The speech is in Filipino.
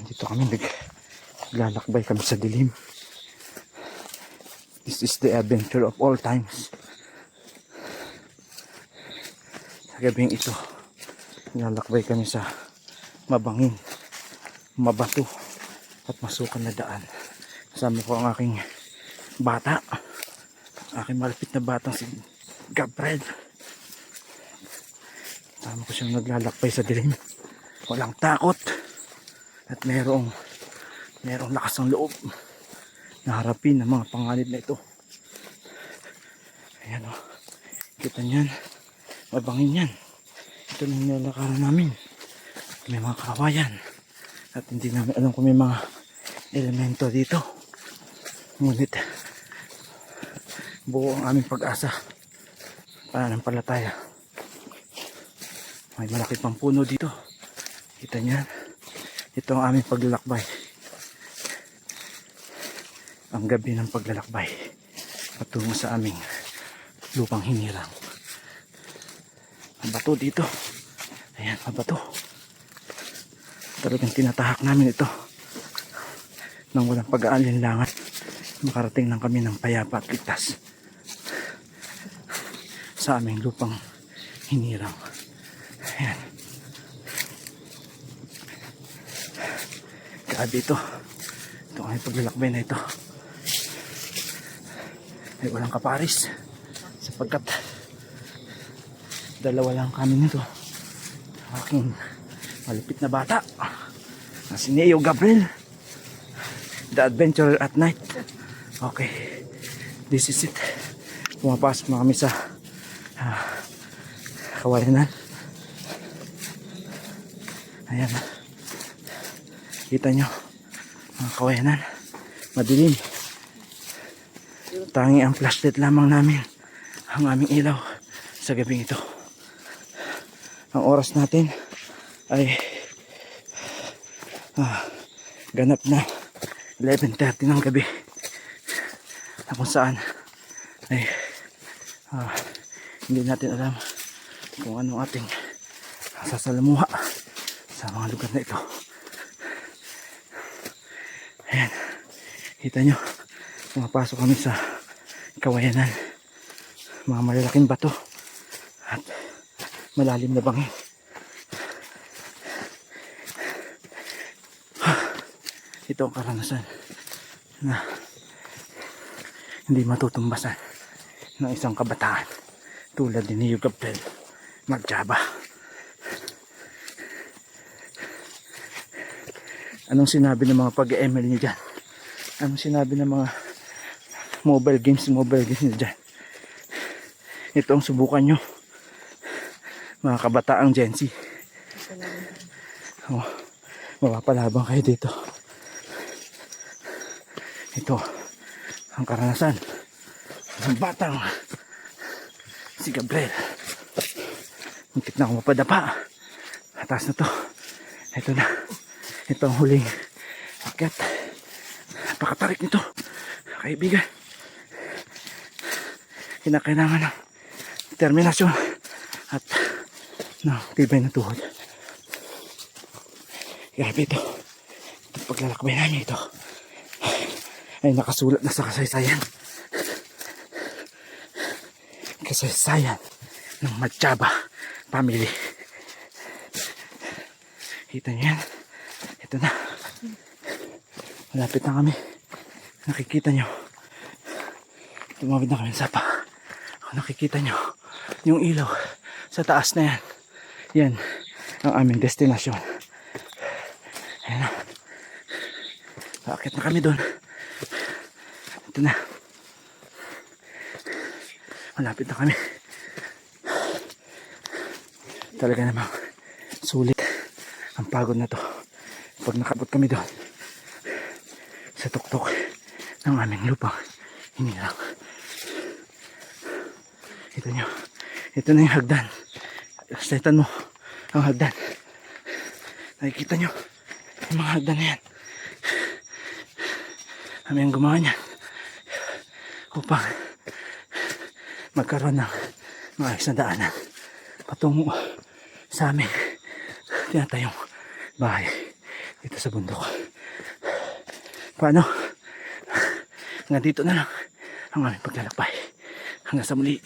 Dito kami naglalakbay kami sa dilim. This is the adventure of all times. Sa gabing ito, naglalakbay kami sa mabangin, mabato at masukan na daan. Kasama ko ang aking bata, aking malapit na batang si Gabriel. Kasama ko siyang naglalakbay sa dilim. Walang takot at merong lakas ng loob na harapin ang mga panganib na ito. Ayan o, kita niyan, mabangin yan. Ito lang nilalakaran namin. May mga kawayan at hindi namin alam kung may mga elemento dito. Ngunit buo ang aming pag-asa, pananampalataya. May malaki pang puno dito. Kita niyan, ito ang aming paglalakbay. Ang gabi ng paglalakbay patungo sa aming lupang hinirang. Ang bato dito, ayan, mabato. Talagang tinatahak namin ito nang walang pag-aalinlangan. Makarating lang kami ng payapa at ligtas sa aming lupang hinirang. Ayan, grabe ito ang aming paglalakbay na ito. Ay walang kaparis sapagkat dalawa lang kami nito. Aking malupit na bata na si Neo Gabriel, the adventurer at night. Okay, this is it. Pumapasok na kami sa kawayanan. Ayan, kita nyo mga kawayanan, madilim. Tangi ang flashlight lamang namin ang aming ilaw sa gabing ito. Ang oras natin ay ganap na 11:30 ng gabi, na kung saan ay hindi natin alam kung anong ating sasalamuha sa mga lugar na ito. Ayan, kita nyo, pumapasok kami sa kawayanan. Mga malalaking bato at malalim na bangin. Ito ang karanasan na hindi matutumbasan ng isang kabataan tulad ni Neo Gabriel Magdiaba. Anong sinabi ng mga pag-ML niyo dyan? Anong sinabi ng mga mobile games niyo dyan? Ito ang subukan nyo, mga kabataang Gen Z. Oh, mapapalabang kayo dito. Ito ang karanasan ng batang si Gabriel. Muntik na ako mapadapa. Atas na to. Ito na. Ito ang huling akyat. Napakatarik nito, kaibigan. Kinakailangan ng determinasyon at ng tibay na tuhod. Grabe ito. Ito paglalakbay namin ito ay nakasulat na sa kasaysayan. Kasaysayan ng Magdiaba family. Kita niyo yan. Ito na. Malapit na kami. Nakikita nyo. Tumawid na kami sa sapa. Nakikita nyo yung ilaw sa taas na yan. Yan ang aming destinasyon. Ayan na. Paakit na kami doon. Ito na. Malapit na kami. Talaga namang sulit ang pagod na to pag nakabot kami doon sa tuktok ng aming lupang hinirang. Ito nyo, ito na yung hagdan. Setan mo ang hagdan. Nakikita nyo yung mga hagdan na yan. Kami ang gumawa niyan upang magkaroon ng maayos na daanan patungo sa aming tinatayong bahay dito sa bundok. Paano? Hanggang dito na lang ang aming paglalakbay. Hanggang sa muli.